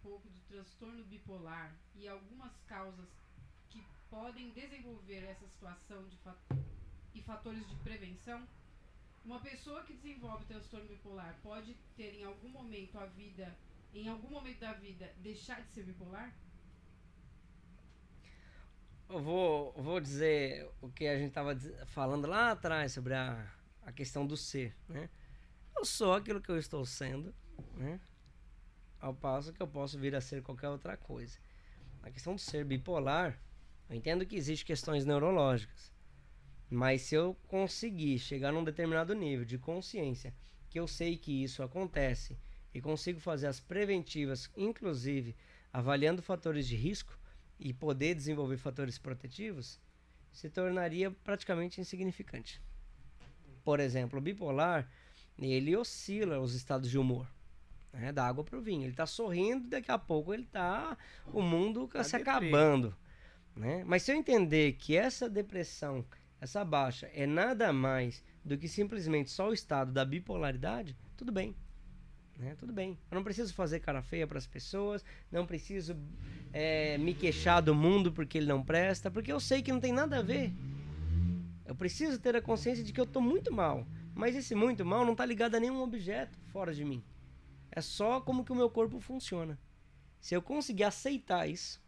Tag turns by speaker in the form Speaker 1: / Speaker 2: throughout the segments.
Speaker 1: pouco do transtorno bipolar e algumas causas que podem desenvolver essa situação e fatores de prevenção? Uma pessoa que desenvolve transtorno bipolar pode ter em algum momento da vida, deixar de ser bipolar?
Speaker 2: Eu vou dizer o que a gente estava falando lá atrás sobre a questão do ser, né? Eu sou aquilo que eu estou sendo, né? Ao passo que eu posso vir a ser qualquer outra coisa. A questão do ser bipolar, eu entendo que existem questões neurológicas, mas se eu conseguir chegar num determinado nível de consciência, que eu sei que isso acontece e consigo fazer as preventivas, inclusive avaliando fatores de risco e poder desenvolver fatores protetivos, se tornaria praticamente insignificante. Por exemplo, o bipolar, ele oscila os estados de humor. Né, da água pro vinho. Ele tá sorrindo, daqui a pouco o mundo se acabando, né? Mas se eu entender que essa depressão, essa baixa é nada mais do que simplesmente só o estado da bipolaridade, tudo bem, né? Tudo bem. Eu não preciso fazer cara feia para as pessoas, não preciso me queixar do mundo porque ele não presta, porque eu sei que não tem nada a ver. Eu preciso ter a consciência de que eu tô muito mal, mas esse muito mal não tá ligado a nenhum objeto fora de mim. É só como que o meu corpo funciona. Se eu conseguir aceitar isso,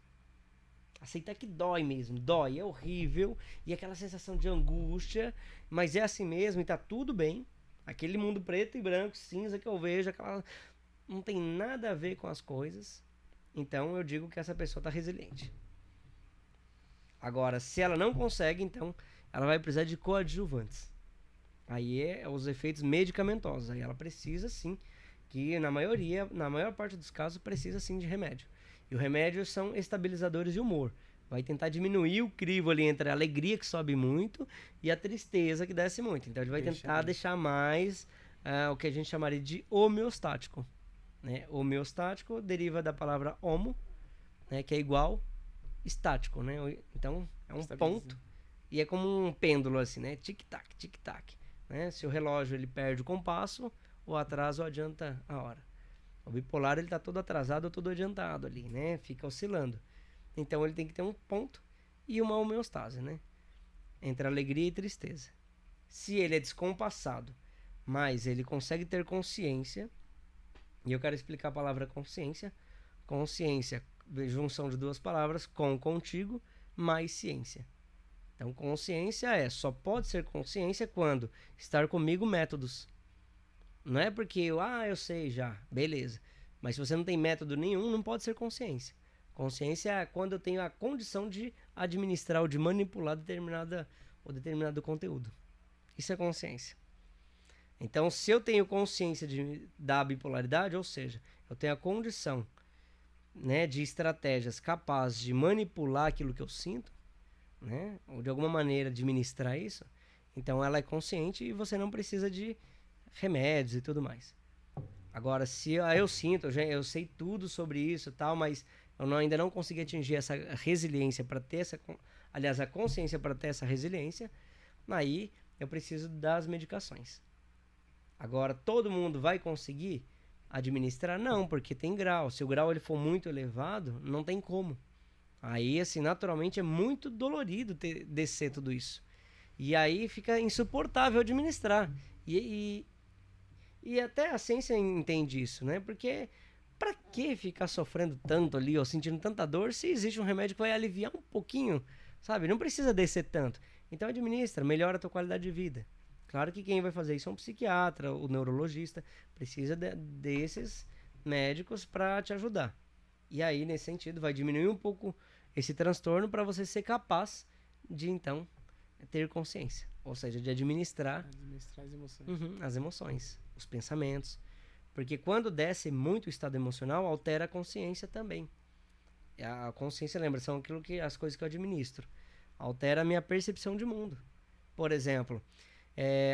Speaker 2: aceitar que dói mesmo, dói, é horrível, e aquela sensação de angústia, mas é assim mesmo e tá tudo bem. Aquele mundo preto e branco, cinza que eu vejo, não tem nada a ver com as coisas. Então eu digo que essa pessoa tá resiliente. Agora, se ela não consegue, então ela vai precisar de coadjuvantes. Aí é os efeitos medicamentosos. Aí ela precisa sim, que na maior parte dos casos, precisa sim de remédio. E o remédio são estabilizadores de humor. Vai tentar diminuir o crivo ali entre a alegria que sobe muito e a tristeza que desce muito. Então ele vai tentar deixar mais o que a gente chamaria de homeostático. Né? Homeostático deriva da palavra homo, né, que é igual, estático. Né? Então é um ponto e é como um pêndulo assim, né? Tic-tac, tic-tac. Né? Se o relógio ele perde o compasso, o atraso adianta a hora. O bipolar ele está todo atrasado ou todo adiantado ali, né? Fica oscilando. Então ele tem que ter um ponto e uma homeostase, né? Entre alegria e tristeza. Se ele é descompassado, mas ele consegue ter consciência, e eu quero explicar a palavra consciência. Consciência, junção de duas palavras, contigo, mais ciência. Então consciência só pode ser consciência quando estar comigo métodos. Não é porque eu sei já, beleza. Mas se você não tem método nenhum, não pode ser consciência. Consciência é quando eu tenho a condição de administrar ou de manipular determinado conteúdo. Isso é consciência. Então, se eu tenho consciência da bipolaridade, ou seja, eu tenho a condição, né, de estratégias capazes de manipular aquilo que eu sinto, né, ou de alguma maneira administrar isso, então ela é consciente e você não precisa de remédios e tudo mais. Agora, se eu sinto, eu sei tudo sobre isso e tal, mas eu ainda não consegui atingir essa resiliência para ter a consciência para ter essa resiliência, aí eu preciso das medicações. Agora, todo mundo vai conseguir administrar? Não, porque tem grau. Se o grau ele for muito elevado, não tem como. Aí, assim, naturalmente é muito dolorido descer tudo isso. E aí fica insuportável administrar. E até a ciência entende isso, né? Porque pra que ficar sofrendo tanto ali, ou sentindo tanta dor, se existe um remédio que vai aliviar um pouquinho, sabe? Não precisa descer tanto. Então administra, melhora a tua qualidade de vida. Claro que quem vai fazer isso é um psiquiatra, o neurologista, precisa desses médicos para te ajudar. E aí, nesse sentido, vai diminuir um pouco esse transtorno para você ser capaz de, então, ter consciência. Ou seja, de administrar
Speaker 3: as emoções.
Speaker 2: As emoções, os pensamentos. Porque quando desce muito o estado emocional, altera a consciência também. A consciência, lembra, são as coisas que eu administro. Altera a minha percepção de mundo. Por exemplo,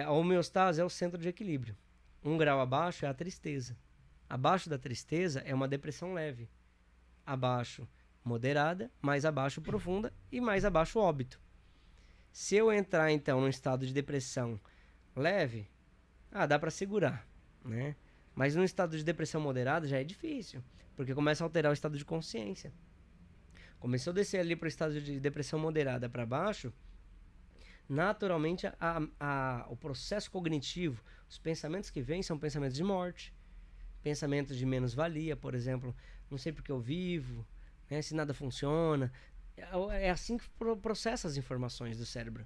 Speaker 2: a homeostase é o centro de equilíbrio. 1 grau abaixo é a tristeza. Abaixo da tristeza é uma depressão leve. Abaixo, moderada. Mais abaixo, profunda. E mais abaixo, óbito. Se eu entrar, então, num estado de depressão leve, dá para segurar, né? Mas num estado de depressão moderada já é difícil, porque começa a alterar o estado de consciência. Começou a descer ali para o estado de depressão moderada para baixo, naturalmente o processo cognitivo, os pensamentos que vêm são pensamentos de morte, pensamentos de menos-valia, por exemplo, não sei porque eu vivo, né, se nada funciona. É assim que processa as informações do cérebro.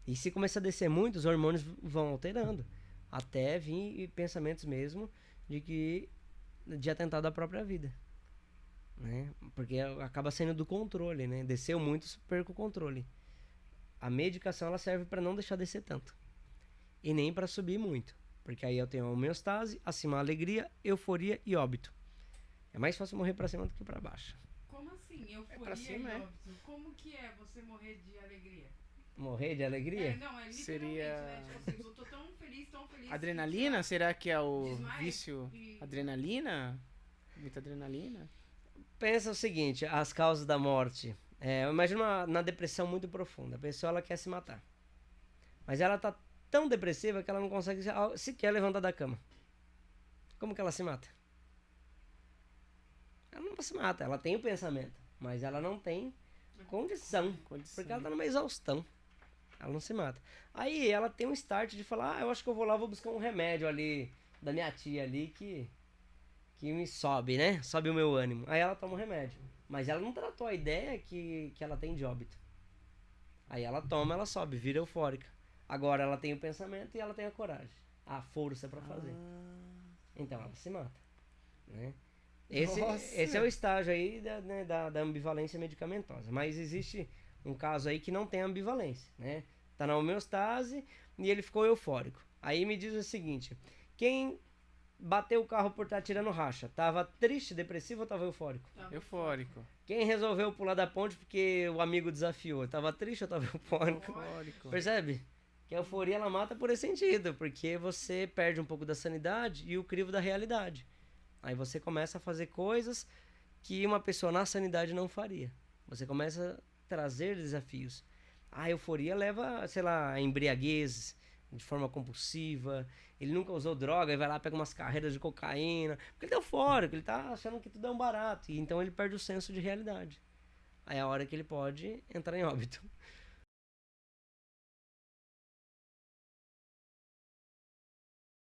Speaker 2: E se começar a descer muito, os hormônios vão alterando, até vir pensamentos mesmo de atentado à própria vida, né? Porque acaba saindo do controle, né? Desceu muito, perca o controle. A medicação ela serve para não deixar descer tanto e nem para subir muito, porque aí eu tenho a homeostase, acima a alegria, euforia e óbito. É mais fácil morrer para cima do que para baixo.
Speaker 1: Como assim? Euforia
Speaker 3: pra cima,
Speaker 1: e óbito? Como que é você morrer de alegria?
Speaker 2: Morrer de alegria?
Speaker 1: Não, é literalmente,
Speaker 3: Seria-
Speaker 1: né? Tipo assim, eu tô tão feliz, tão feliz.
Speaker 3: Adrenalina? Será que é o
Speaker 1: Desmaio
Speaker 3: vício?
Speaker 1: e-
Speaker 3: Adrenalina? Muita adrenalina?
Speaker 2: Pensa o seguinte, as causas da morte. Imagina na depressão muito profunda. A pessoa ela quer se matar. Mas ela tá tão depressiva que ela não consegue sequer levantar da cama. Como que ela se mata? Ela não se mata, ela tem o pensamento, mas ela não tem condição. Porque ela tá numa exaustão. Ela não se mata. Aí ela tem um start de falar, eu acho que eu vou lá, vou buscar um remédio ali da minha tia ali que me sobe, né? Sobe o meu ânimo. Aí ela toma o remédio. Mas ela não tratou a ideia que ela tem de óbito. Aí ela toma, ela sobe, vira eufórica. Agora ela tem o pensamento e ela tem a coragem, a força pra fazer. Então ela se mata, né? Esse é o estágio aí da ambivalência medicamentosa. Mas existe um caso aí que não tem ambivalência, né? Tá na homeostase e ele ficou eufórico. Aí me diz o seguinte, quem bateu o carro por estar tirando racha, tava triste, depressivo ou tava eufórico?
Speaker 3: Eufórico.
Speaker 2: Quem resolveu pular da ponte porque o amigo desafiou, tava triste ou tava eufórico?
Speaker 3: Eufórico.
Speaker 2: Percebe? Que a euforia ela mata por esse sentido, porque você perde um pouco da sanidade e o crivo da realidade. Aí você começa a fazer coisas que uma pessoa na sanidade não faria. Você começa a trazer desafios. A euforia leva, sei lá, a embriaguez de forma compulsiva. Ele nunca usou droga e vai lá, pega umas carreiras de cocaína. Porque ele tá eufórico, ele tá achando que tudo é um barato. E então ele perde o senso de realidade. Aí é a hora que ele pode entrar em óbito.